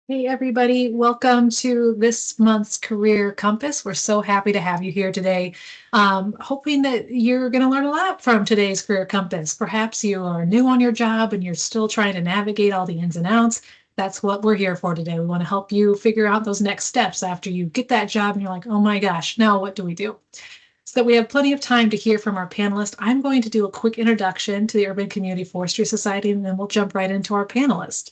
Hey, everybody. Welcome to this month's Career Compass. We're so happy to have you here today. Hoping that you're going to learn a lot from today's Career Compass. Perhaps you are new on your job and you're still trying to navigate all the ins and outs. That's what we're here for today. We want to help you figure out those next steps after you get that job and you're like, oh my gosh, now what do we do? So that we have plenty of time to hear from our panelists, I'm going to do a quick introduction to the Urban Community Forestry Society, and then we'll jump right into our panelists.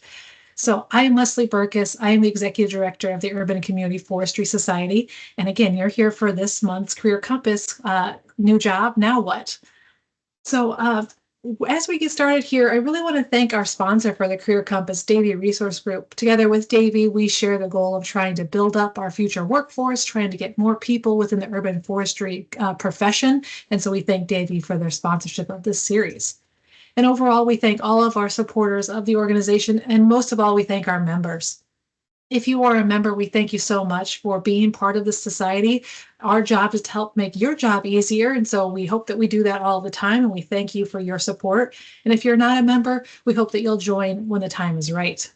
So I am Leslie Burkus. I am the Executive Director of the Urban and Community Forestry Society. And again, you're here for this month's Career Compass, new job, now what? So as we get started here, I really want to thank our sponsor for the Career Compass, Davie Resource Group. Together with Davie, we share the goal of trying to build up our future workforce, trying to get more people within the urban forestry profession. And so we thank Davie for their sponsorship of this series. And overall, we thank all of our supporters of the organization, and most of all, we thank our members. If you are a member, we thank you so much for being part of this society. Our job is to help make your job easier, and so we hope that we do that all the time, and we thank you for your support. And if you're not a member, we hope that you'll join when the time is right.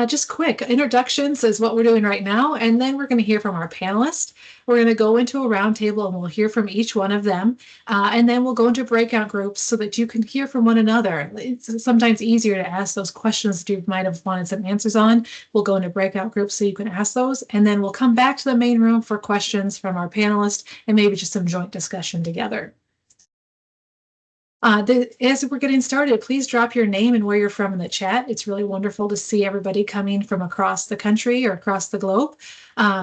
Just quick introductions is what we're doing right now, and then we're going to hear from our panelists. We're going to go into a roundtable and we'll hear from each one of them, and then we'll go into breakout groups so that you can hear from one another. It's sometimes easier to ask those questions that you might have wanted some answers on. We'll go into breakout groups so you can ask those, and then we'll come back to the main room for questions from our panelists and maybe just some joint discussion together. As we're getting started, please drop your name and where you're from in the chat. It's really wonderful to see everybody coming from across the country or across the globe.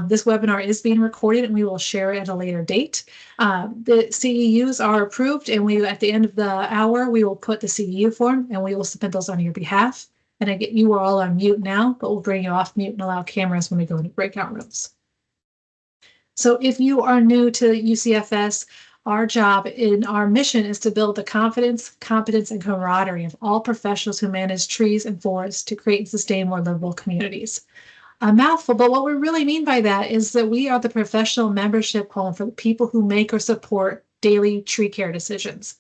This webinar is being recorded and we will share it at a later date. The CEUs are approved, and at the end of the hour, we will put the CEU form and we will submit those on your behalf. And I get you are all on mute now, but we'll bring you off mute and allow cameras when we go into breakout rooms. So if you are new to UCFS, our job and our mission is to build the confidence, competence, and camaraderie of all professionals who manage trees and forests to create and sustain more livable communities. A mouthful, but what we really mean by that is that we are the professional membership home for the people who make or support daily tree care decisions.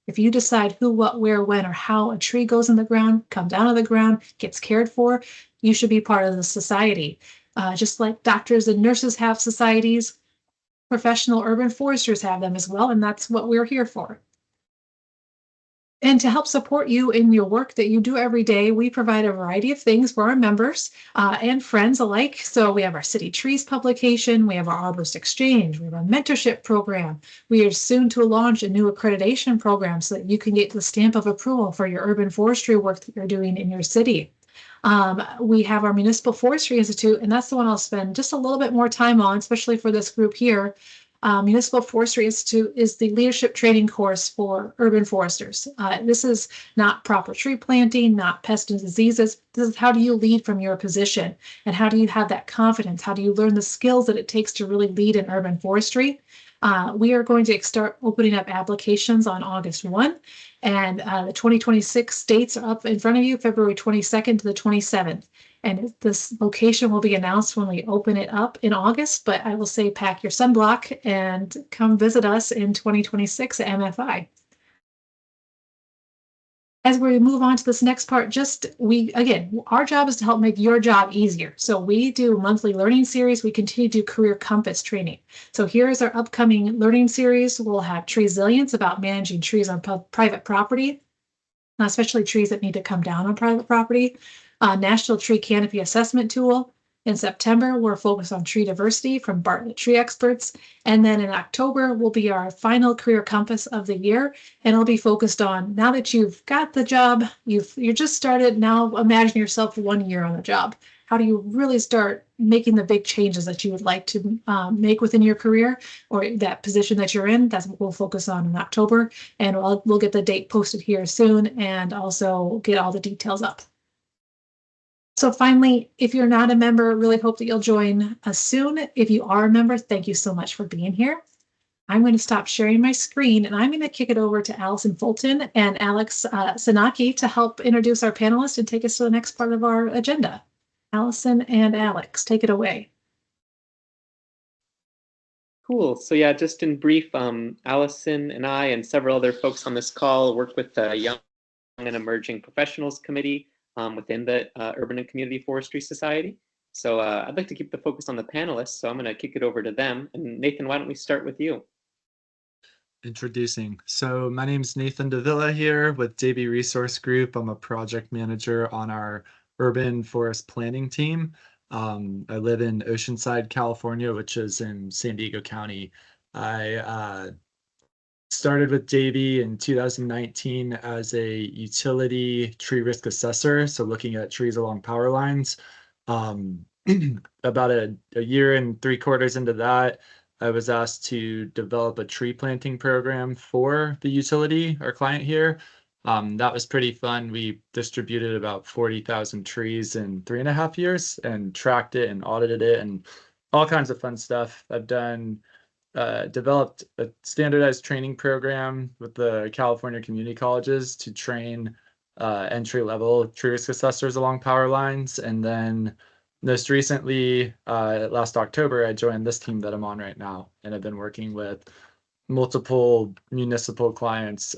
If you decide who, what, where, when, or how a tree goes in the ground, comes down to the ground, gets cared for, you should be part of the society. Just like doctors and nurses have societies, professional urban foresters have them as well, and that's what we're here for. And to help support you in your work that you do every day, we provide a variety of things for our members and friends alike. So we have our City Trees publication, we have our Arborist Exchange, we have our mentorship program. We are soon to launch a new accreditation program so that you can get the stamp of approval for your urban forestry work that you're doing in your city. We have our Municipal Forestry Institute, and that's the one I'll spend just a little bit more time on, especially for this group here. Municipal Forestry Institute is the leadership training course for urban foresters. This is not proper tree planting, not pests and diseases. This is how do you lead from your position, and how do you have that confidence? How do you learn the skills that it takes to really lead in urban forestry? We are going to start opening up applications on August 1, and the 2026 dates are up in front of you, February 22nd to the 27th. And this location will be announced when we open it up in August, but I will say pack your sunblock and come visit us in 2026 at MFI. As we move on to this next part, our job is to help make your job easier. So we do monthly learning series. We continue to do Career Compass training. So here is our upcoming learning series. We'll have Treesilience about managing trees on private property, especially trees that need to come down on private property. National Tree Canopy Assessment Tool. In September, we're focused on tree diversity from Bartlett Tree Experts. And then in October will be our final Career Compass of the year. And it'll be focused on, now that you've got the job, you're just started, now imagine yourself 1 year on the job. How do you really start making the big changes that you would like to make within your career or that position that you're in? That's what we'll focus on in October. And we'll get the date posted here soon and also get all the details up. So finally, if you're not a member, really hope that you'll join us soon. If you are a member, thank you so much for being here. I'm going to stop sharing my screen and I'm going to kick it over to Allison Fulton and Alex Sanaki to help introduce our panelists and take us to the next part of our agenda. Allison and Alex, take it away. Cool. So yeah, just in brief, Allison and I and several other folks on this call work with the Young and Emerging Professionals Committee. within the Urban and Community Forestry Society. So I'd like to keep the focus on the panelists, so I'm going to kick it over to them. And Nathan, why don't we start with you? Introducing. So my name's Nathan Davila here with JB Resource Group. I'm a project manager on our urban forest planning team. I live in Oceanside, California, which is in San Diego County. I started with JB in 2019 as a utility tree risk assessor, so looking at trees along power lines. Um, about a year and 3/4 into that, I was asked to develop a tree planting program for the utility, our client here. That was pretty fun. We distributed about 40,000 trees in 3.5 years and tracked it and audited it and all kinds of fun stuff. I've done developed a standardized training program with the California community colleges to train entry-level tree risk assessors along power lines. And then most recently, last October, I joined this team that I'm on right now, and I've been working with multiple municipal clients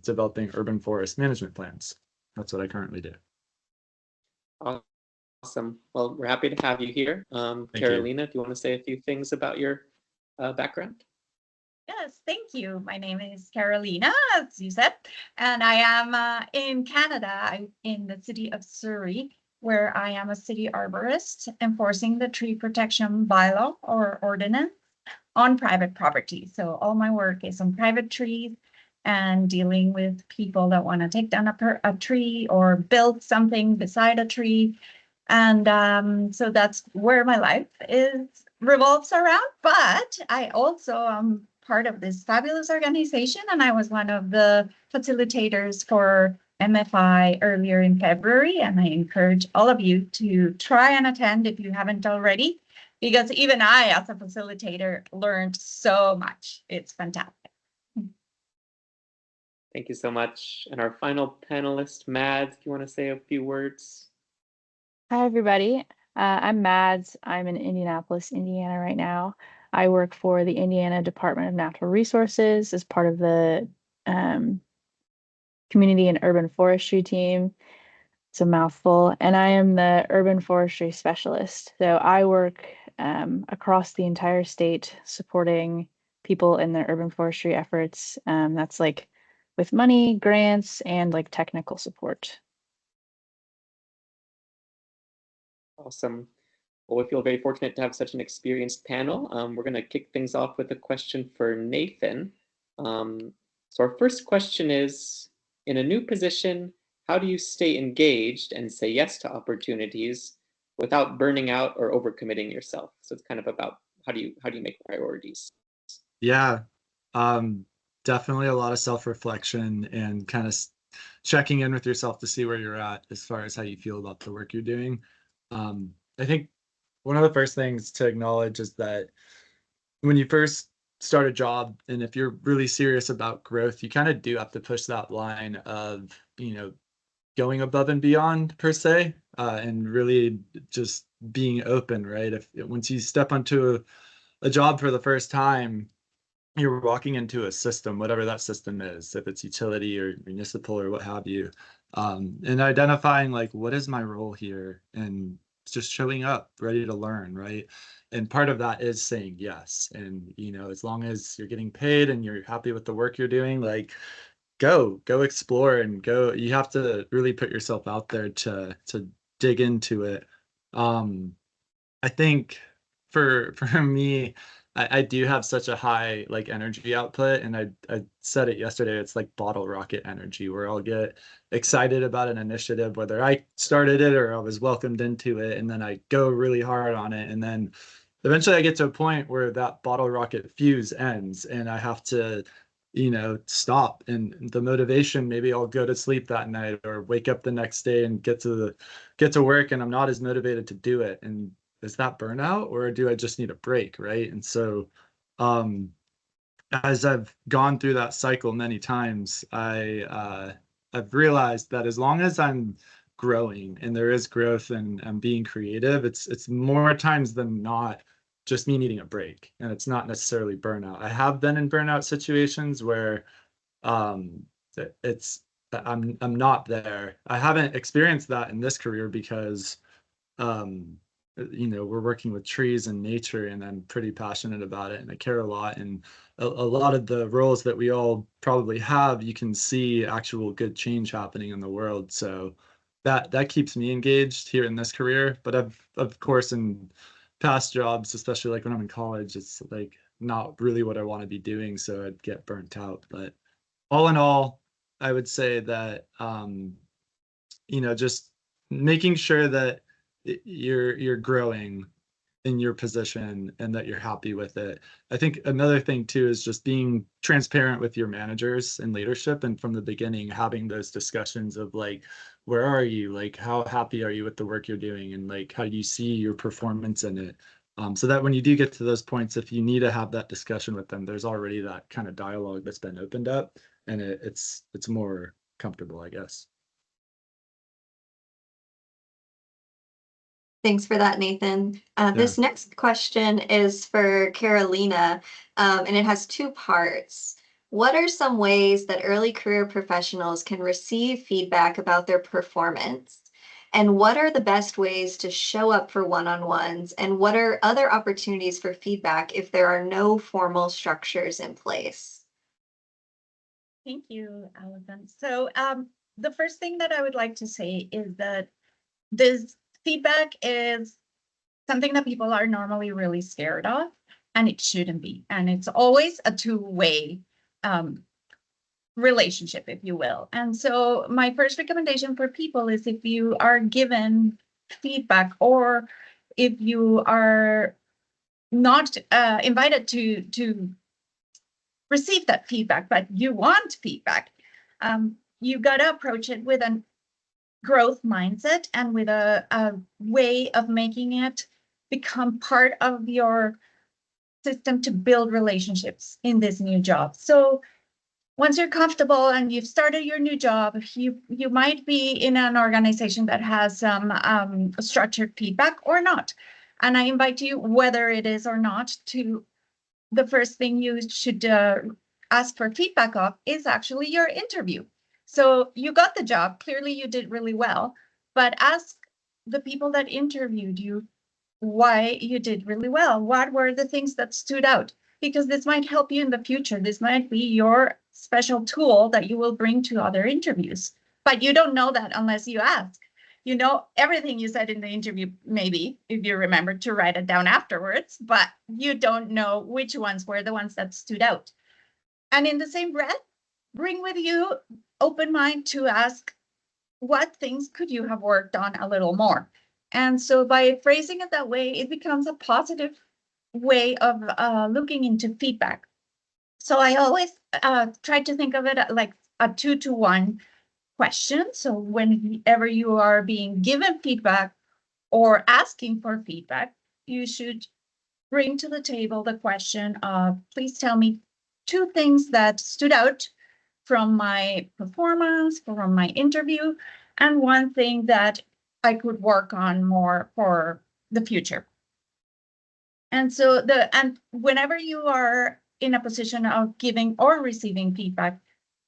developing urban forest management plans. That's what I currently do. Awesome. Well, we're happy to have you here. Carolina, do you want to say a few things about your background? Yes, thank you. My name is Carolina, as you said, and I am in Canada, in the city of Surrey, where I am a city arborist enforcing the tree protection bylaw or ordinance on private property. So all my work is on private trees and dealing with people that want to take down a tree or build something beside a tree. And so that's where my life revolves around. But I also am part of this fabulous organization, and I was one of the facilitators for MFI earlier in February, and I encourage all of you to try and attend if you haven't already, because even I, as a facilitator, learned so much. It's fantastic. Thank you so much. And our final panelist, Mads, do you want to say a few words? Hi, everybody. I'm Mads. I'm in Indianapolis, Indiana right now. I work for the Indiana Department of Natural Resources as part of the Community and Urban Forestry team. It's a mouthful. And I am the Urban Forestry Specialist. So I work across the entire state supporting people in their urban forestry efforts. That's like with money, grants, and like technical support. Awesome. Well, we feel very fortunate to have such an experienced panel. We're going to kick things off with a question for Nathan. So our first question is, in a new position, how do you stay engaged and say yes to opportunities without burning out or overcommitting yourself? So it's kind of about how do you make priorities? Yeah, definitely a lot of self-reflection and kind of checking in with yourself to see where you're at as far as how you feel about the work you're doing. I think one of the first things to acknowledge is that when you first start a job, and if you're really serious about growth, you kind of do have to push that line of, going above and beyond per se, and really just being open, right? If once you step onto a job for the first time, you're walking into a system, whatever that system is, if it's utility or municipal or what have you, and identifying like, what is my role here, and just showing up ready to learn, right? And part of that is saying yes. And as long as you're getting paid and you're happy with the work you're doing, like go explore and go. You have to really put yourself out there to dig into it. I think for me, I do have such a high like energy output, and I said it yesterday, it's like bottle rocket energy, where I'll get excited about an initiative, whether I started it or I was welcomed into it, and then I go really hard on it, and then eventually I get to a point where that bottle rocket fuse ends and I have to stop, and the motivation, maybe I'll go to sleep that night or wake up the next day and get to work and I'm not as motivated to do it. And is that burnout, or do I just need a break, right? And so as I've gone through that cycle many times, I've realized that as long as I'm growing and there is growth and I'm being creative, it's more times than not just me needing a break, and it's not necessarily burnout. I have been in burnout situations where it's I'm not there. I haven't experienced that in this career because we're working with trees and nature, and I'm pretty passionate about it and I care a lot. And a lot of the roles that we all probably have, you can see actual good change happening in the world. So that keeps me engaged here in this career. But of course, in past jobs, especially like when I'm in college, it's like not really what I want to be doing. So I'd get burnt out. But all in all, I would say that just making sure that you're growing in your position and that you're happy with it. I think another thing too is just being transparent with your managers and leadership, and from the beginning having those discussions of like, where are you? Like, how happy are you with the work you're doing, and like, how do you see your performance in it? So that when you do get to those points, if you need to have that discussion with them, there's already that kind of dialogue that's been opened up, and it's more comfortable, I guess. Thanks for that, Nathan. Yeah. This next question is for Carolina, and it has two parts. What are some ways that early career professionals can receive feedback about their performance? And what are the best ways to show up for one-on-ones? And what are other opportunities for feedback if there are no formal structures in place? Thank you, Allison. So the first thing that I would like to say is that this feedback is something that people are normally really scared of, and it shouldn't be. And it's always a two-way relationship, if you will. And so my first recommendation for people is, if you are given feedback, or if you are not invited to receive that feedback, but you want feedback, you got to approach it with a growth mindset and with a way of making it become part of your system to build relationships in this new job. So once you're comfortable and you've started your new job, you might be in an organization that has some structured feedback or not. And I invite you, whether it is or not, to the first thing you should ask for feedback of is actually your interview. So you got the job, clearly you did really well, but ask the people that interviewed you why you did really well. What were the things that stood out? Because this might help you in the future. This might be your special tool that you will bring to other interviews. But you don't know that unless you ask. You know everything you said in the interview, maybe, if you remember to write it down afterwards, but you don't know which ones were the ones that stood out. And in the same breath, bring with you open mind to ask, what things could you have worked on a little more? And so by phrasing it that way, it becomes a positive way of looking into feedback. So I always try to think of it like a 2-to-1 question. So whenever you are being given feedback or asking for feedback, you should bring to the table the question of, please tell me 2 things that stood out from my performance, from my interview, and 1 thing that I could work on more for the future. And so whenever you are in a position of giving or receiving feedback,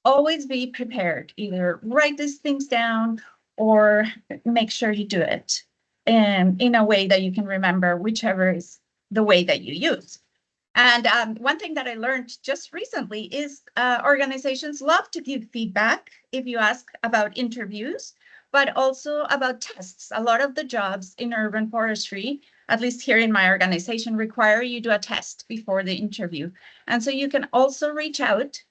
always be prepared. Either write these things down or make sure you do it in a way that you can remember, whichever is the way that you use. And 1 thing that I learned just recently is organizations love to give feedback if you ask about interviews, but also about tests. A lot of the jobs in urban forestry, at least here in my organization, require you do a test before the interview. And so you can also reach out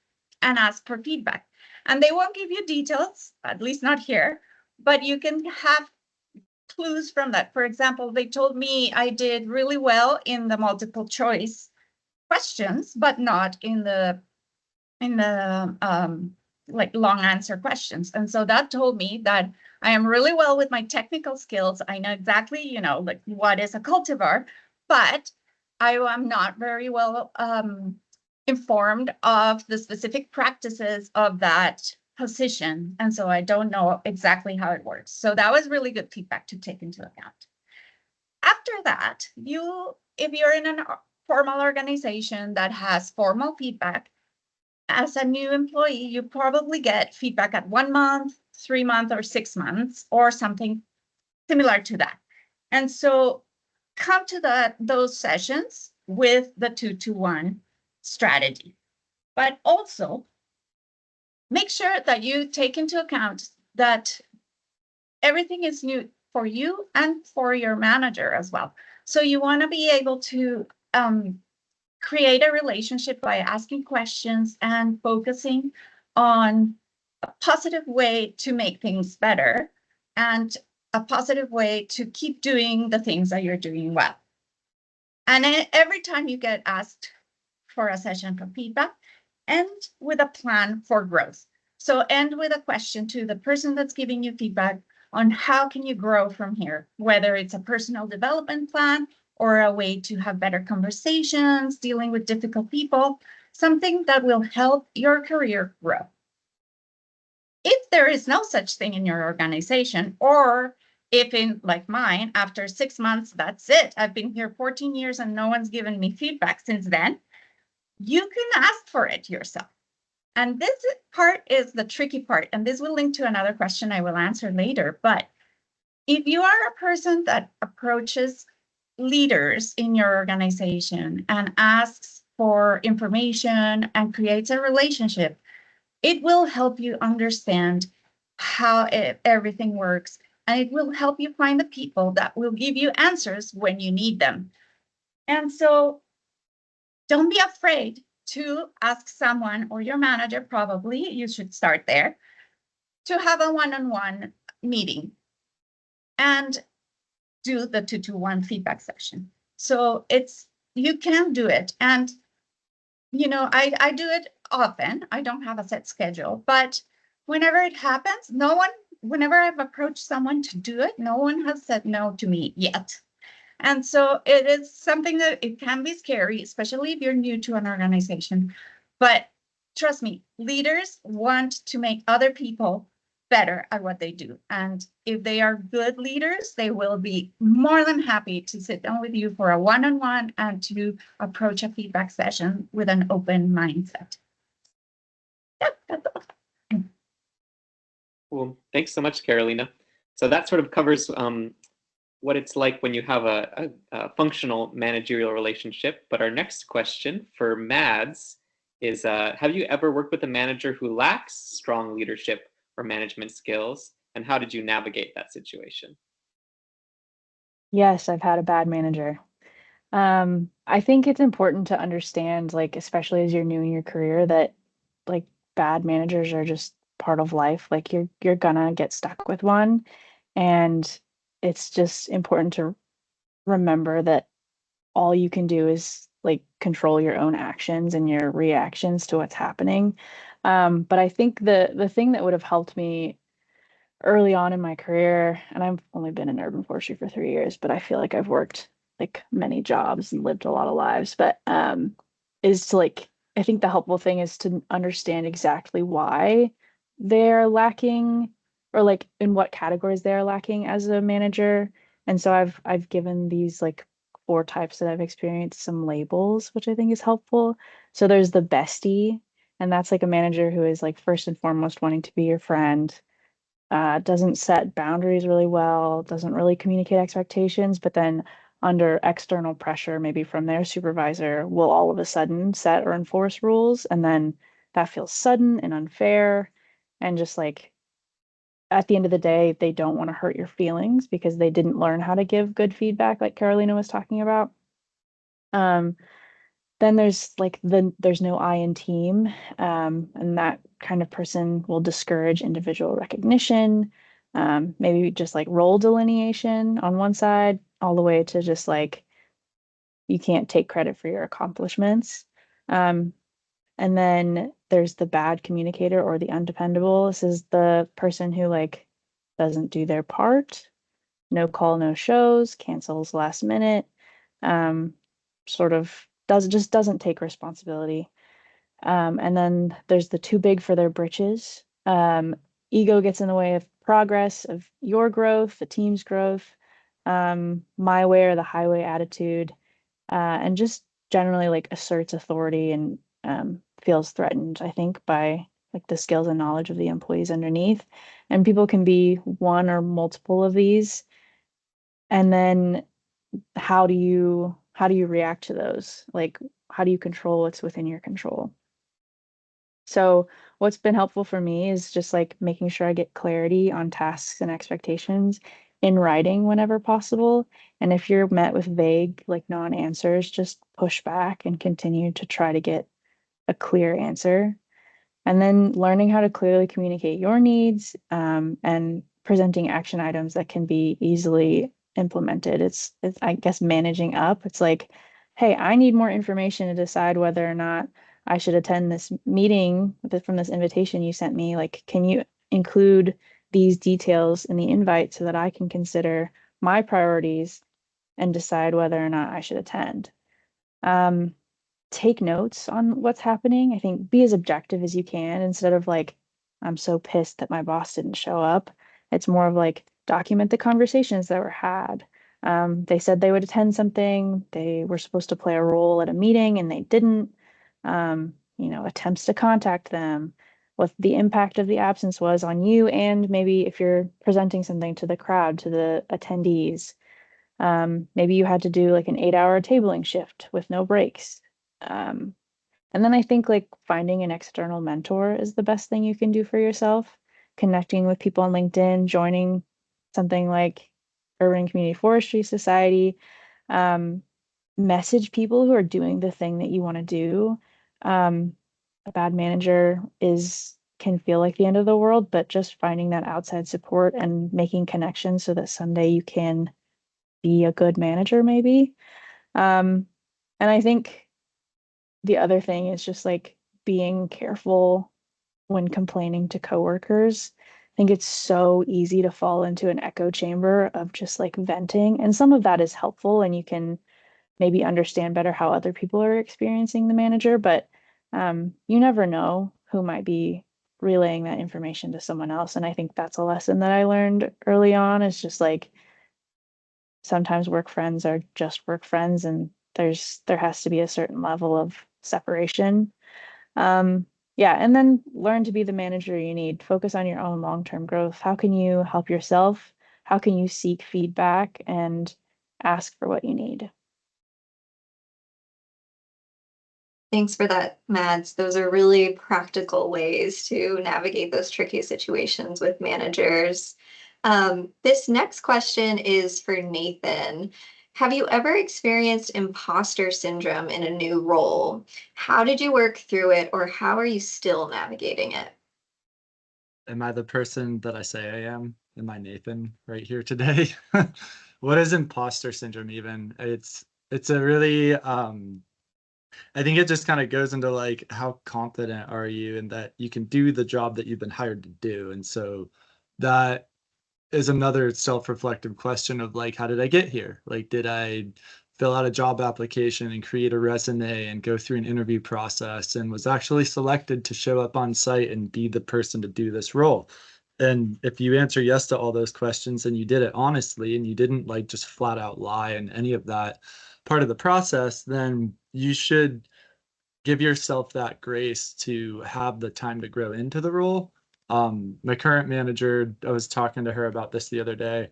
and ask for feedback. And they won't give you details, at least not here, but you can have clues from that. For example, they told me I did really well in the multiple choice questions, but not in the like long answer questions. And so that told me that I am really well with my technical skills. I know exactly, like what is a cultivar, but I am not very well informed of the specific practices of that position. And so I don't know exactly how it works. So that was really good feedback to take into account. After that, if you're in a formal organization that has formal feedback, as a new employee, you probably get feedback at 1 month, 3 months, or 6 months, or something similar to that. And so come to those sessions with the 2-to-1 strategy. But also make sure that you take into account that everything is new for you and for your manager as well. So you want to be able to create a relationship by asking questions and focusing on a positive way to make things better and a positive way to keep doing the things that you're doing well. And every time you get asked for a session for feedback, end with a plan for growth. So end with a question to the person that's giving you feedback on how can you grow from here, whether it's a personal development plan or a way to have better conversations, dealing with difficult people, something that will help your career grow. If there is no such thing in your organization, or if in like mine, after 6 months, that's it, I've been here 14 years and no one's given me feedback since then, you can ask for it yourself. And this part is the tricky part, and this will link to another question I will answer later. But if you are a person that approaches leaders in your organization and asks for information and creates a relationship, it will help you understand how everything works, and it will help you find the people that will give you answers when you need them. And so don't be afraid to ask someone, or your manager, probably you should start there, to have a one-on-one meeting and do the 2-to-1 feedback session. So you can do it. And I do it often. I don't have a set schedule, but whenever it happens, whenever I've approached someone to do it, no one has said no to me yet. And so it is something that it can be scary, especially if you're new to an organization. But trust me, leaders want to make other people better at what they do. And if they are good leaders, they will be more than happy to sit down with you for a one-on-one and to approach a feedback session with an open mindset. Yeah, that's all. Cool. Thanks so much, Carolina. So that sort of covers what it's like when you have a functional managerial relationship. But our next question for Mads is, have you ever worked with a manager who lacks strong leadership or management skills? And how did you navigate that situation? Yes, I've had a bad manager. I think it's important to understand, like, especially as you're new in your career, that like bad managers are just part of life. Like you're gonna get stuck with one. And it's just important to remember that all you can do is like control your own actions and your reactions to what's happening. But I think the thing that would have helped me early on in my career, and I've only been in urban forestry for 3 years, but I feel like I've worked like many jobs and lived a lot of lives, but is to like, I think the helpful thing is to understand exactly why they're lacking, or like in what categories they're lacking as a manager. And so I've given these like 4 types that I've experienced some labels, which I think is helpful. So there's the bestie, and that's like a manager who is like first and foremost wanting to be your friend, doesn't set boundaries really well, doesn't really communicate expectations, but then under external pressure, maybe from their supervisor, will all of a sudden set or enforce rules. And then that feels sudden and unfair. And just like at the end of the day, they don't want to hurt your feelings because they didn't learn how to give good feedback, like Carolina was talking about. Then there's like there's no I in team, and that kind of person will discourage individual recognition, maybe just like role delineation on one side, all the way to just like you can't take credit for your accomplishments. And then there's the bad communicator or the undependable. This is the person who like doesn't do their part, no call, no shows, cancels last minute, sort of doesn't take responsibility. And then there's the too big for their britches. Ego gets in the way of progress, of your growth, the team's growth, my way or the highway attitude, and just generally like asserts authority and feels threatened, I think, by like the skills and knowledge of the employees underneath. And people can be one or multiple of these. And then how do you react to those? Like, how do you control what's within your control? So what's been helpful for me is just like making sure I get clarity on tasks and expectations in writing whenever possible. And if you're met with vague, like non-answers, just push back and continue to try to get a clear answer. And then learning how to clearly communicate your needs, and presenting action items that can be easily implemented. It's, I guess, managing up. It's like, hey, I need more information to decide whether or not I should attend this meeting from this invitation you sent me. Like, can you include these details in the invite so that I can consider my priorities and decide whether or not I should attend? Take notes on what's happening. I think be as objective as you can instead of like, I'm so pissed that my boss didn't show up. It's more of like, document the conversations that were had. They said they would attend something. They were supposed to play a role at a meeting and they didn't. Attempts to contact them, what the impact of the absence was on you, and maybe if you're presenting something to the crowd, to the attendees. Maybe you had to do like an 8-hour tabling shift with no breaks. And then I think like finding an external mentor is the best thing you can do for yourself. Connecting with people on LinkedIn, joining something like Urban and Community Forestry Society, message people who are doing the thing that you want to do. A bad manager can feel like the end of the world, but just finding that outside support and making connections so that someday you can be a good manager, maybe. And I think the other thing is just like being careful when complaining to coworkers. I think it's so easy to fall into an echo chamber of just like venting. And some of that is helpful and you can maybe understand better how other people are experiencing the manager, but you never know who might be relaying that information to someone else. And I think that's a lesson that I learned early on, is just like sometimes work friends are just work friends and there has to be a certain level of separation. Yeah, and then learn to be the manager you need. Focus on your own long-term growth. How can you help yourself? How can you seek feedback and ask for what you need? Thanks for that, Mads. Those are really practical ways to navigate those tricky situations with managers. This next question is for Nathan. Have you ever experienced imposter syndrome in a new role? How did you work through it, or how are you still navigating it? Am I the person that I say I am? Am I Nathan right here today? What is imposter syndrome even? It's a really I think it just kind of goes into like, how confident are you in that you can do the job that you've been hired to do? And so that is another self-reflective question of like, how did I get here? Like, did I fill out a job application and create a resume and go through an interview process and was actually selected to show up on site and be the person to do this role? And if you answer yes to all those questions and you did it honestly and you didn't like just flat out lie in any of that part of the process, then you should give yourself that grace to have the time to grow into the role. My current manager, I was talking to her about this the other day,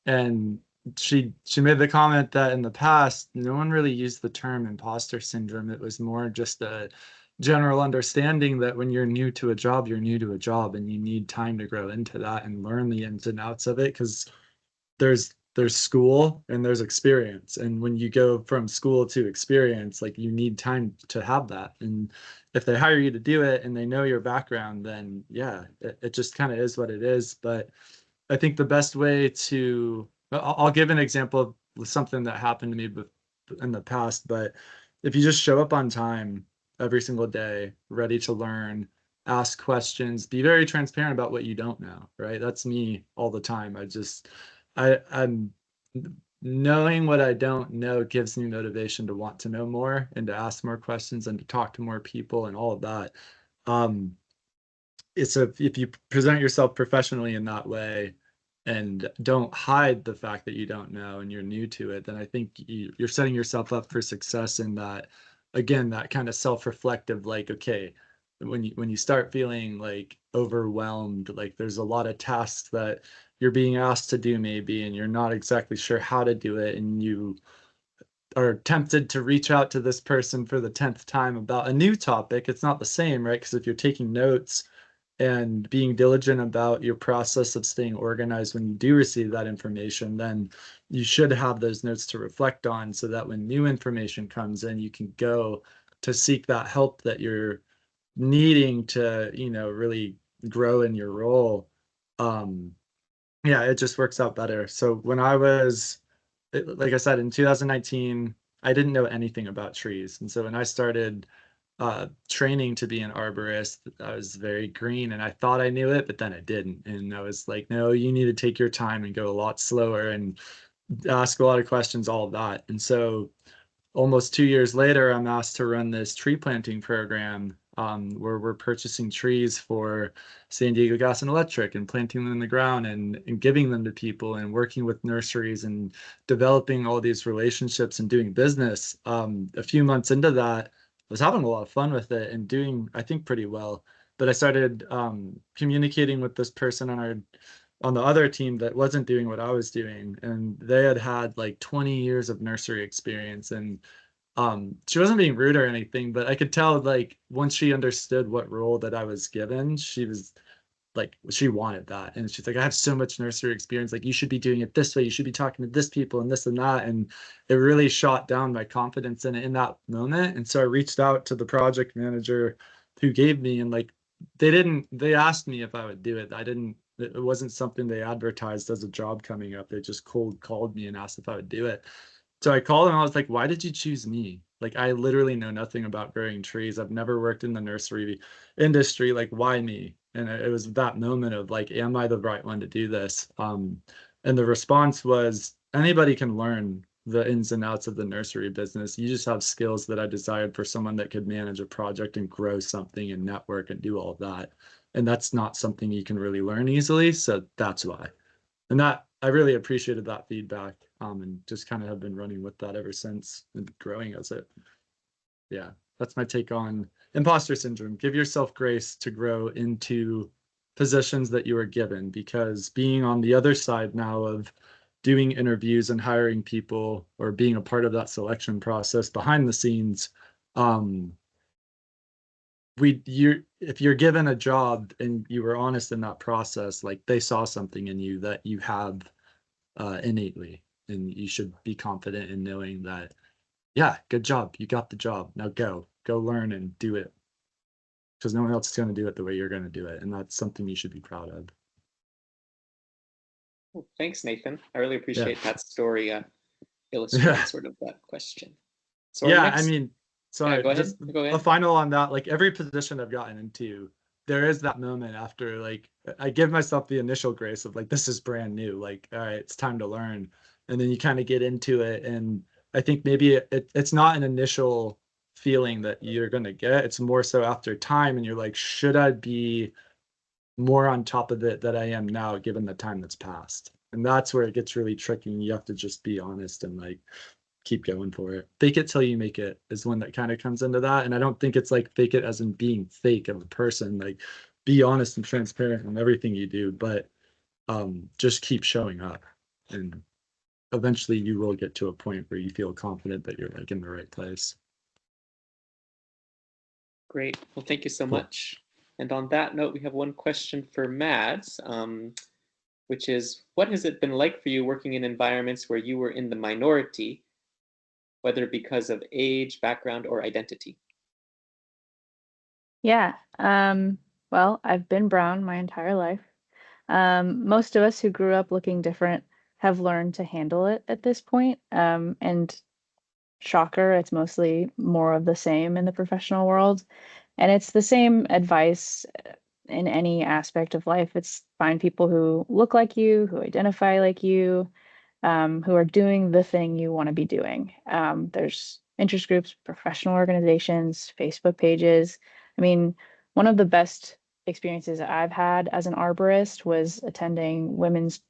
and she made the comment that in the past, no one really used the term imposter syndrome. It was more just a general understanding that when you're new to a job, you're new to a job, and you need time to grow into that and learn the ins and outs of it, because there's school and there's experience, and when you go from school to experience, like, you need time to have that. And if they hire you to do it and they know your background, then yeah, it just kind of is what it is. But I think the best way to, I'll give an example of something that happened to me in the past. But if you just show up on time every single day, ready to learn, ask questions, be very transparent about what you don't know, right? That's me all the time. I'm knowing what I don't know gives me motivation to want to know more and to ask more questions and to talk to more people and all of that. If you present yourself professionally in that way and don't hide the fact that you don't know and you're new to it, then I think you're setting yourself up for success in that again, that kind of self-reflective, like, okay, when you start feeling like overwhelmed, like there's a lot of tasks that you're being asked to do maybe, and you're not exactly sure how to do it, and you are tempted to reach out to this person for the 10th time about a new topic, it's not the same, right? Because if you're taking notes and being diligent about your process of staying organized when you do receive that information, then you should have those notes to reflect on so that when new information comes in, you can go to seek that help that you're needing to, really grow in your role. Um, yeah, it just works out better. So when I was, like I said, in 2019, I didn't know anything about trees. And so when I started training to be an arborist, I was very green and I thought I knew it, but then I didn't. And I was like, no, you need to take your time and go a lot slower and ask a lot of questions, all of that. And so almost 2 years later, I'm asked to run this tree planting program where we're purchasing trees for San Diego Gas and Electric and planting them in the ground and giving them to people and working with nurseries and developing all these relationships and doing business. A few months into that, I was having a lot of fun with it and doing, I think, pretty well. But I started communicating with this person on the other team that wasn't doing what I was doing, and they had had like 20 years of nursery experience. And she wasn't being rude or anything, but I could tell, like, once she understood what role that I was given, she was like, she wanted that. And she's like, I have so much nursery experience, like, you should be doing it this way, you should be talking to this people and this and that. And it really shot down my confidence in it in that moment. And so I reached out to the project manager who gave me, and like, they asked me if I would do it. It wasn't something they advertised as a job coming up. They just cold called me and asked if I would do it. So I called him. I was like, why did you choose me? Like, I literally know nothing about growing trees. I've never worked in the nursery industry. Like, why me? And it was that moment of like, am I the right one to do this? And the response was, anybody can learn the ins and outs of the nursery business. You just have skills that I desired for someone that could manage a project and grow something and network and do all of that. And that's not something you can really learn easily. So that's why. And that, I really appreciated that feedback, and just kind of have been running with that ever since and growing as it. Yeah, that's my take on imposter syndrome. Give yourself grace to grow into positions that you are given, because being on the other side now of doing interviews and hiring people or being a part of that selection process behind the scenes, if you're given a job and you were honest in that process, like, they saw something in you that you have innately, and you should be confident in knowing that, yeah, good job, you got the job, now go learn and do it, because no one else is going to do it the way you're going to do it, and that's something you should be proud of. Well, thanks, Nathan. I really appreciate that story illustrating sort of that question. So yeah, I mean, sorry, go ahead. just a final on that. Like, every position I've gotten into, there is that moment after, like, I give myself the initial grace of like, this is brand new, like, all right, it's time to learn. And then you kind of get into it. And I think maybe it's not an initial feeling that you're going to get. It's more so after time. And you're like, should I be more on top of it that I am now, given the time that's passed? And that's where it gets really tricky. And you have to just be honest and like, keep going for it. Fake it till you make it is one that kind of comes into that. And I don't think it's like fake it as in being fake of a person, like, be honest and transparent in everything you do, but just keep showing up, and eventually you will get to a point where you feel confident that you're like in the right place. Great. Well, thank you so Cool. much. And on that note, we have one question for Mads, which is, what has it been like for you working in environments where you were in the minority, whether because of age, background, or identity? Yeah. Well, I've been brown my entire life. Most of us who grew up looking different have learned to handle it at this point. And shocker, it's mostly more of the same in the professional world. And it's the same advice in any aspect of life. It's find people who look like you, who identify like you, who are doing the thing you want to be doing. There's interest groups, professional organizations, Facebook pages. I mean, one of the best experiences I've had as an arborist was attending women's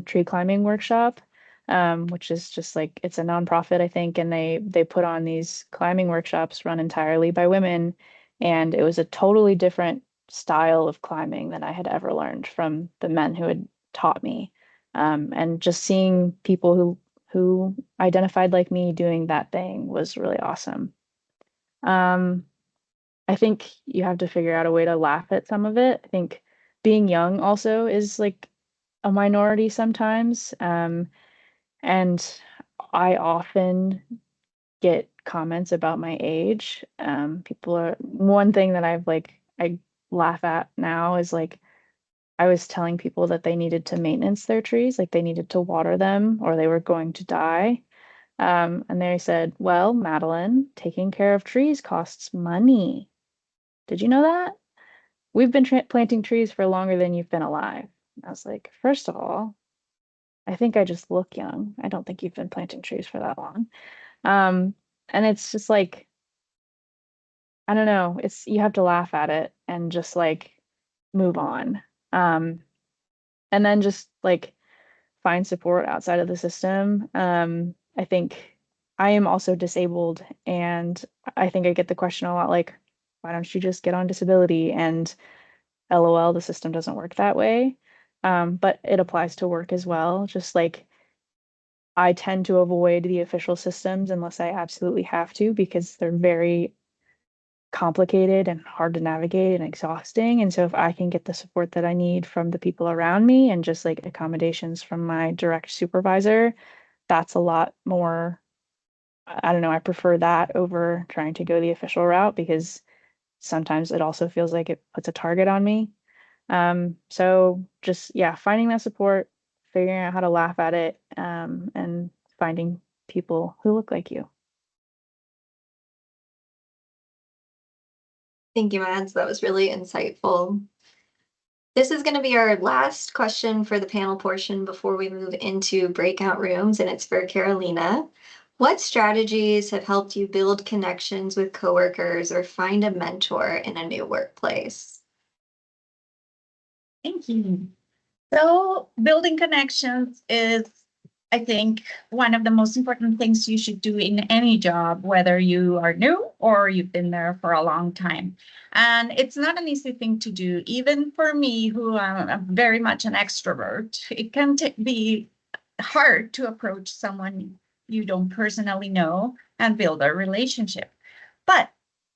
tree climbing workshop. which is just like, it's a nonprofit, I think, and they put on these climbing workshops run entirely by women, and it was a totally different style of climbing than I had ever learned from the men who had taught me. And just seeing people who identified like me doing that thing was really awesome. I think you have to figure out a way to laugh at some of it. I think being young also is like a minority sometimes. And I often get comments about my age. People are, one thing that I laugh at now is like, I was telling people that they needed to maintenance their trees, like they needed to water them or they were going to die. And they said, well, Madeline, taking care of trees costs money. Did you know that? We've been planting trees for longer than you've been alive. I was like, first of all, I think I just look young. I don't think you've been planting trees for that long. And it's just like, I don't know, it's, you have to laugh at it and just like move on. Um, and then just like find support outside of the system. I think I am also disabled, and I think I get the question a lot like, why don't you just get on disability? And LOL, the system doesn't work that way. But it applies to work as well. Just like I tend to avoid the official systems unless I absolutely have to because they're very complicated and hard to navigate and exhausting. And so if I can get the support that I need from the people around me and just like accommodations from my direct supervisor, that's a lot more, I don't know, I prefer that over trying to go the official route because sometimes it also feels like it puts a target on me. So just, yeah, finding that support, figuring out how to laugh at it, and finding people who look like you. Thank you, Mads. That was really insightful. This is going to be our last question for the panel portion before we move into breakout rooms, and it's for Carolina. What strategies have helped you build connections with coworkers or find a mentor in a new workplace? Thank you. So building connections is, I think, one of the most important things you should do in any job, whether you are new or you've been there for a long time. And it's not an easy thing to do. Even for me, who am very much an extrovert, it can be hard to approach someone you don't personally know and build a relationship. But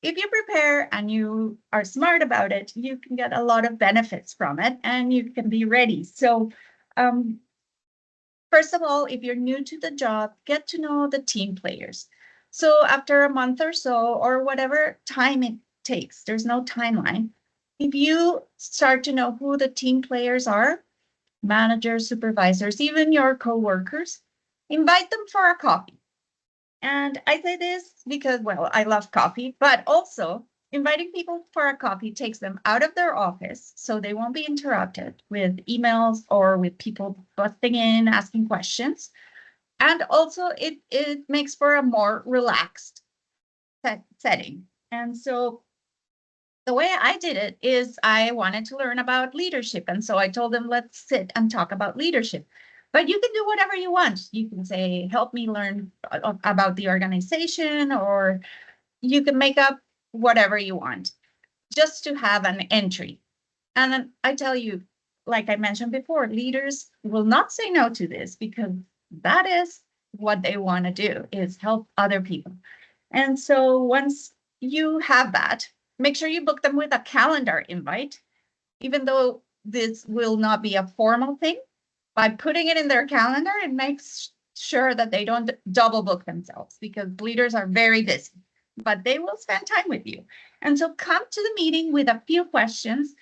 if you prepare and you are smart about it, you can get a lot of benefits from it and you can be ready. So first of all, if you're new to the job, get to know the team players. So after a month or so, or whatever time it takes, there's no timeline. If you start to know who the team players are, managers, supervisors, even your coworkers, invite them for a coffee. And I say this because, well, I love coffee, but also inviting people for a coffee takes them out of their office so they won't be interrupted with emails or with people busting in, asking questions. And also it makes for a more relaxed setting. And so the way I did it is I wanted to learn about leadership. And so I told them, let's sit and talk about leadership. But you can do whatever you want. You can say, help me learn about the organization, or you can make up whatever you want just to have an entry. And then I tell you, like I mentioned before, leaders will not say no to this because that is what they want to do, is help other people. And so once you have that, make sure you book them with a calendar invite, even though this will not be a formal thing. By putting it in their calendar, it makes sure that they don't double book themselves because leaders are very busy, but they will spend time with you. And so come to the meeting with a few questions.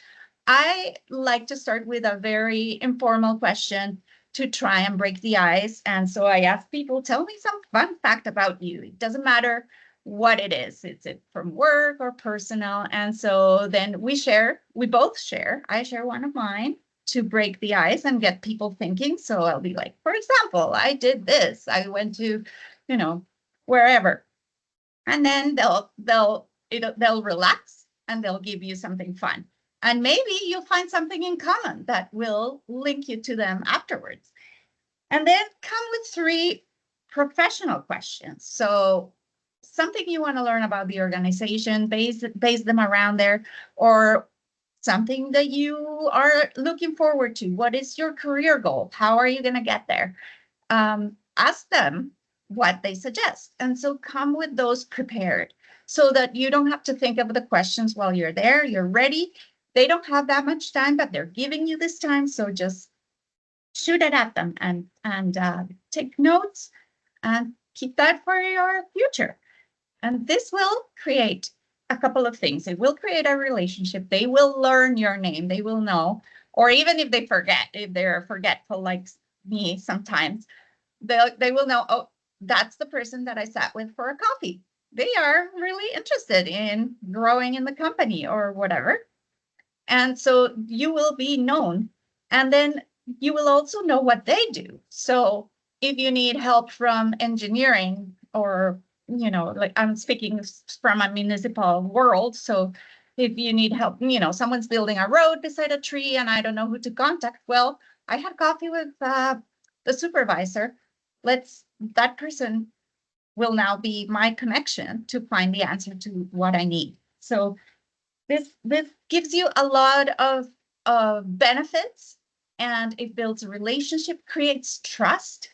I like to start with a very informal question to try and break the ice. And so I ask people, tell me some fun fact about you. It doesn't matter what it is. It's it from work or personal. And so then we both share. I share one of mine to break the ice and get people thinking. So I'll be like, for example, I did this. I went to, wherever. And then they'll relax and they'll give you something fun. And maybe you'll find something in common that will link you to them afterwards. And then come with 3 professional questions. So something you want to learn about the organization, base them around there, or something that you are looking forward to. What is your career goal? How are you going to get there? Ask them what they suggest. And so come with those prepared so that you don't have to think of the questions while you're there. You're ready. They don't have that much time, but they're giving you this time. So just shoot it at them and take notes and keep that for your future. And this will create a couple of things. It will create a relationship. They will learn your name. They will know, or even if they forget, if they're forgetful like me sometimes, they will know, oh, that's the person that I sat with for a coffee. They are really interested in growing in the company or whatever. And so you will be known. And then you will also know what they do. So if you need help from engineering, or, you know, like I'm speaking from a municipal world. So if you need help, you know, someone's building a road beside a tree and I don't know who to contact. Well, I had coffee with the supervisor. That person will now be my connection to find the answer to what I need. So this gives you a lot of benefits, and it builds a relationship, creates trust,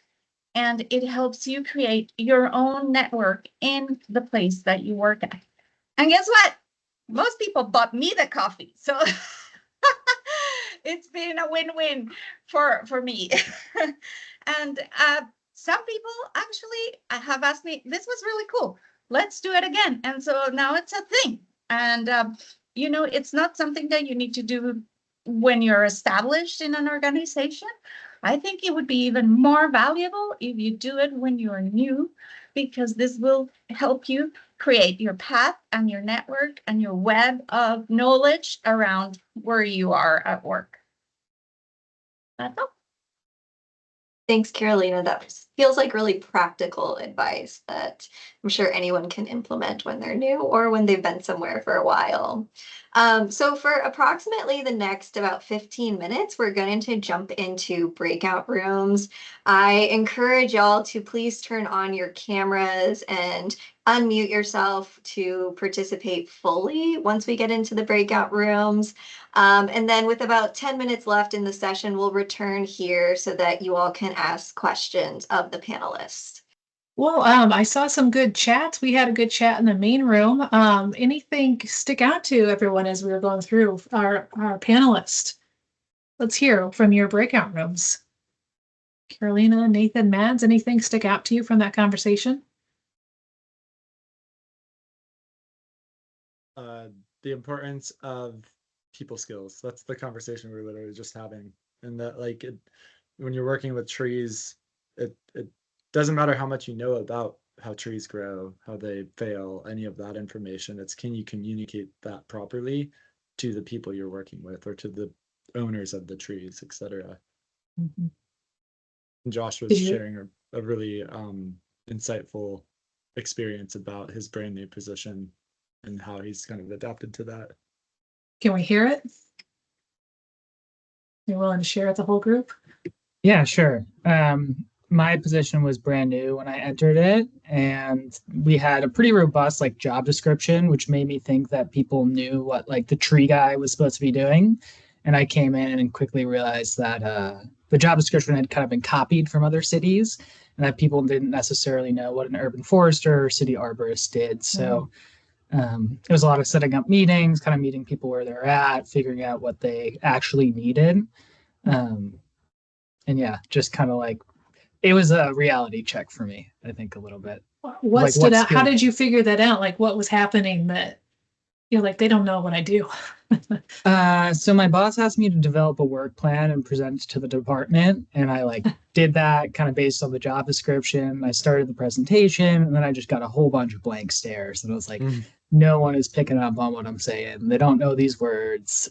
and it helps you create your own network in the place that you work at. And guess what? Most people bought me the coffee. So it's been a win-win for me. And some people actually have asked me, this was really cool. Let's do it again. And so now it's a thing. And, you know, it's not something that you need to do when you're established in an organization. I think it would be even more valuable if you do it when you're new, because this will help you create your path and your network and your web of knowledge around where you are at work. That's all. Thanks, Carolina. That feels like really practical advice that I'm sure anyone can implement when they're new or when they've been somewhere for a while. So for approximately the next about 15 minutes, we're going to jump into breakout rooms. I encourage y'all to please turn on your cameras and unmute yourself to participate fully once we get into the breakout rooms. And then with about 10 minutes left in the session, we'll return here so that you all can ask questions of the panelists. Well, I saw some good chats. We had a good chat in the main room. Anything stick out to everyone as we were going through our panelists? Let's hear from your breakout rooms. Carolina, Nathan, Mads, anything stick out to you from that conversation? The importance of people skills. That's the conversation we were literally just having. And that, like, when you're working with trees, it doesn't matter how much you know about how trees grow, how they fail, any of that information. It's, can you communicate that properly to the people you're working with or to the owners of the trees, etc. Mm-hmm. Josh was sharing a really insightful experience about his brand new position and how he's kind of adapted to that. Can we hear it? You're willing to share it, the whole group? Yeah, sure. My position was brand new when I entered it, and we had a pretty robust like job description, which made me think that people knew what like the tree guy was supposed to be doing. And I came in and quickly realized that the job description had kind of been copied from other cities, and that people didn't necessarily know what an urban forester or city arborist did. So it was a lot of setting up meetings, kind of meeting people where they're at, figuring out what they actually needed. And yeah, just kind of like, it was a reality check for me, I think, a little bit. What like, stood out? How did you figure that out? Like, what was happening that you're like, they don't know what I do? So my boss asked me to develop a work plan and present it to the department. And I like did that kind of based on the job description. I started the presentation, and then I just got a whole bunch of blank stares. And I was like, no one is picking up on what I'm saying. They don't know these words.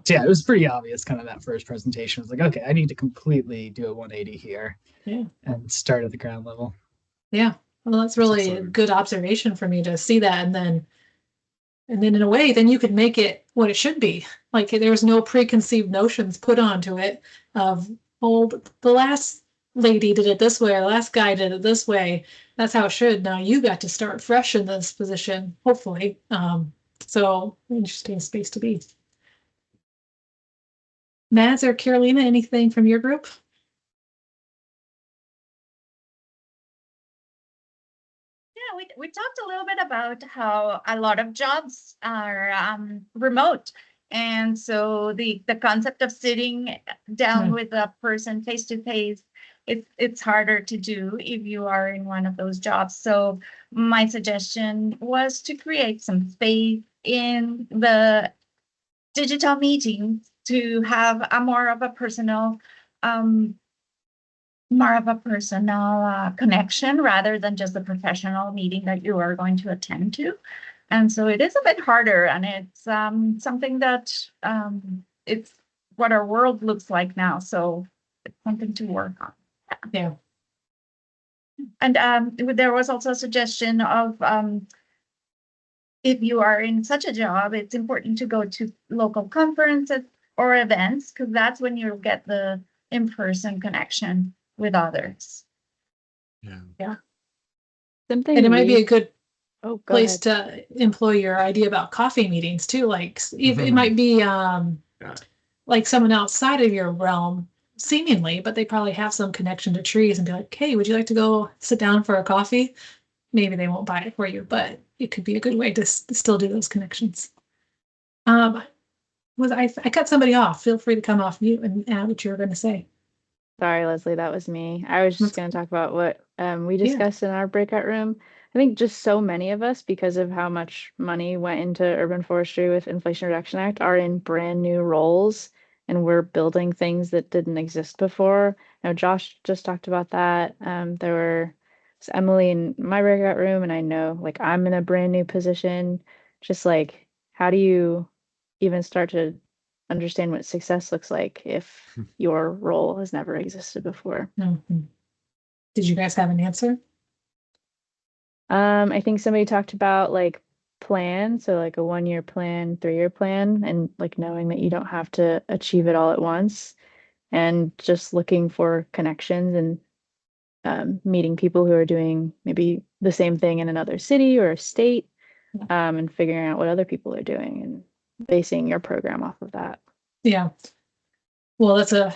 So yeah, it was pretty obvious kind of that first presentation. I was like, okay, I need to completely do a 180 here and start at the ground level. Yeah. Well, that's really a good observation for me to see that. And then in a way, then you could make it what it should be. Like there was no preconceived notions put onto it of oh, the last lady did it this way, or the last guy did it this way. That's how it should. Now you got to start fresh in this position, hopefully. So interesting space to be. Mads or Carolina, anything from your group? Yeah, we talked a little bit about how a lot of jobs are remote. And so the concept of sitting down with a person face to face, it's harder to do if you are in one of those jobs. So my suggestion was to create some space in the digital meetings to have a more of a personal connection rather than just the professional meeting that you are going to attend to. And so it is a bit harder, and it's something that it's what our world looks like now. So it's something to work on. Yeah. And there was also a suggestion of if you are in such a job, it's important to go to local conferences or events, because that's when you'll get the in-person connection with others. Yeah. Something And it might be a good go place ahead. to employ your idea about coffee meetings too. Like if it might be like someone outside of your realm, seemingly, but they probably have some connection to trees and be like, hey, would you like to go sit down for a coffee? Maybe they won't buy it for you, but it could be a good way to still do those connections. I cut somebody off. Feel free to come off mute and add what you were going to say. Sorry, Leslie, that was me. I was just That's- going to talk about what we discussed in our breakout room. I think just so many of us, because of how much money went into urban forestry with Inflation Reduction Act, are in brand new roles, and we're building things that didn't exist before. Now, Josh just talked about that. There was Emily in my breakout room, and I know like I'm in a brand new position. Just like, how do you even start to understand what success looks like if your role has never existed before? Mhm. Did you guys have an answer? I think somebody talked about like plan, so like a 1-year plan, 3-year plan, and like knowing that you don't have to achieve it all at once, and just looking for connections and meeting people who are doing maybe the same thing in another city or a state, and figuring out what other people are doing and basing your program off of that. Yeah. Well, I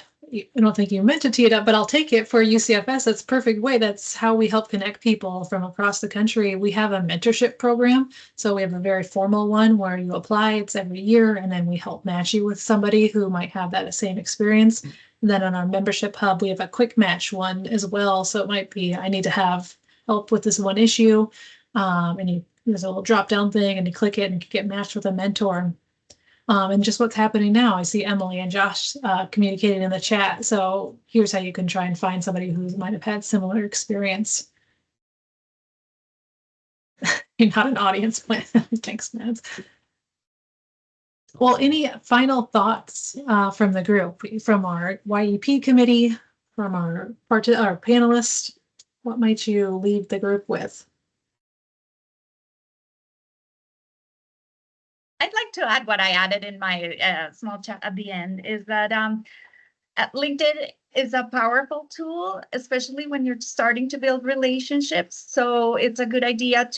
don't think you meant to tee it up, but I'll take it for UCFS. That's a perfect way. That's how we help connect people from across the country. We have a mentorship program. So we have a very formal one where you apply, it's every year, and then we help match you with somebody who might have that same experience. And then on our membership hub, we have a quick match one as well. So it might be, I need to have help with this one issue. And there's a little drop down thing and you click it and you get matched with a mentor. And just what's happening now, I see Emily and Josh communicating in the chat. So here's how you can try and find somebody who might have had similar experience. You're not an audience plan. Thanks, Mads. Well, any final thoughts from the group, from our YEP committee, from our panelists? What might you leave the group with? I'd like to add what I added in my small chat at the end, is that LinkedIn is a powerful tool, especially when you're starting to build relationships. So it's a good idea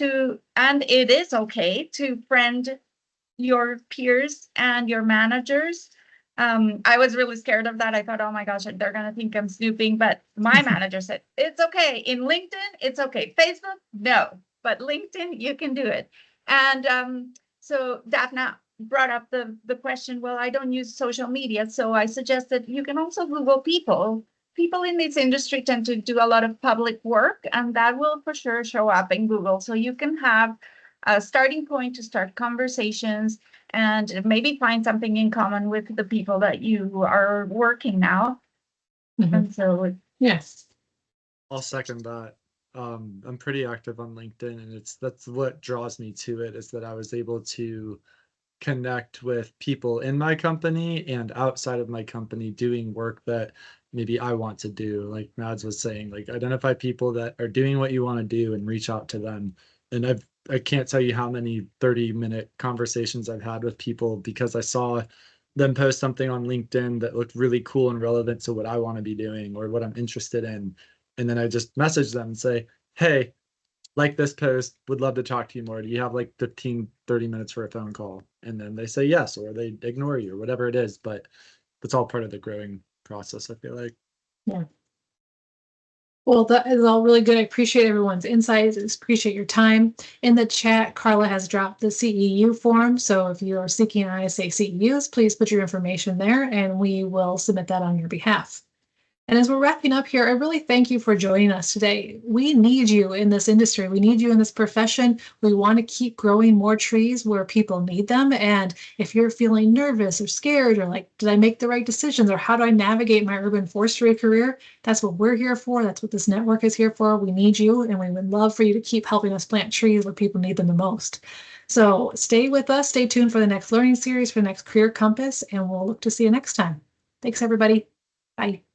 and it is okay to friend your peers and your managers. I was really scared of that. I thought, oh my gosh, they're going to think I'm snooping. But my manager said, it's okay. In LinkedIn, it's okay. Facebook, no. But LinkedIn, you can do it. And so Daphna brought up the question, well, I don't use social media. So I suggest that you can also Google people. People in this industry tend to do a lot of public work, and that will for sure show up in Google. So you can have a starting point to start conversations and maybe find something in common with the people that you are working now. Mm-hmm. And so, yes, I'll second that. I'm pretty active on LinkedIn, and that's what draws me to it, is that I was able to connect with people in my company and outside of my company doing work that maybe I want to do. Like Mads was saying, like identify people that are doing what you want to do and reach out to them. And I can't tell you how many 30-minute conversations I've had with people because I saw then post something on LinkedIn that looked really cool and relevant to what I want to be doing or what I'm interested in. And then I just message them and say, hey, like this post, would love to talk to you more. Do you have like 15, 30 minutes for a phone call? And then they say yes, or they ignore you or whatever it is. But it's all part of the growing process, I feel like. Yeah. Well, that is all really good. I appreciate everyone's insights. I appreciate your time. In the chat, Carla has dropped the CEU form. So if you are seeking ISA CEUs, please put your information there and we will submit that on your behalf. And as we're wrapping up here, I really thank you for joining us today. We need you in this industry. We need you in this profession. We want to keep growing more trees where people need them. And if you're feeling nervous or scared or like, did I make the right decisions or how do I navigate my urban forestry career? That's what we're here for. That's what this network is here for. We need you and we would love for you to keep helping us plant trees where people need them the most. So stay with us. Stay tuned for the next learning series, for the next Career Compass, and we'll look to see you next time. Thanks, everybody. Bye.